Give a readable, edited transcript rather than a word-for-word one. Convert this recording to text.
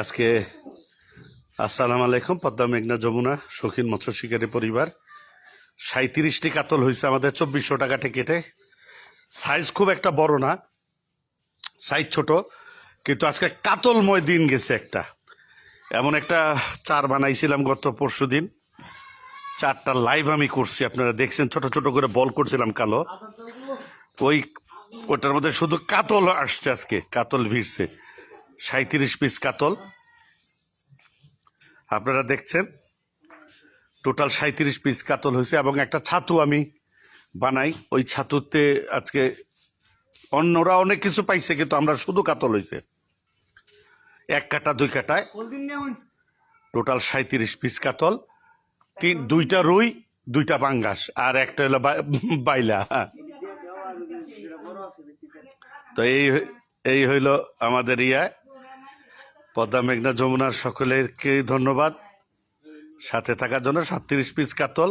আজকে আসসালামু আলাইকুম। পদ্মা মেঘনা যমুনা শৌখিন মৎস্য শিকারী পরিবার 37টি কাতল হয়েছে আমাদের 2400 টাকা টিকেটে। সাইজ খুব একটা বড় না, সাইজ ছোট, কিন্তু আজকে কাতলময় দিন গেছে। একটা এমন একটা চার বানাইছিলাম গত পরশু দিন, চারটা লাইভ আমি করছি, আপনারা দেখছেন। ছোট ছোট করে বল করছিলাম কালো, ওটার মধ্যে শুধু কাতল আসছে। আজকে কাতল ভিড়ছে 37 পিস কাতল আপনারা দেখছেন। টোটাল 37 পিস কাতল হয়েছে এবং একটা ছাতু আমি বানাই। ওই ছাতুতে আজকে অন্যরা অনেক কিছু পাইছে, কিন্তু আমরা শুধু কাতল হয়েছে 1 কাটা 2 কাটায়। টোটাল 37 পিস কাতল, 2টা রুই, 2টা পাঙ্গাস, আর একটা হলো বাইলা। তো এই হইল আমাদের পদ্মা মেঘনা যমুনার সকলেরকে ধন্যবাদ সাথে থাকার জন্য। 37 পিস কাতল।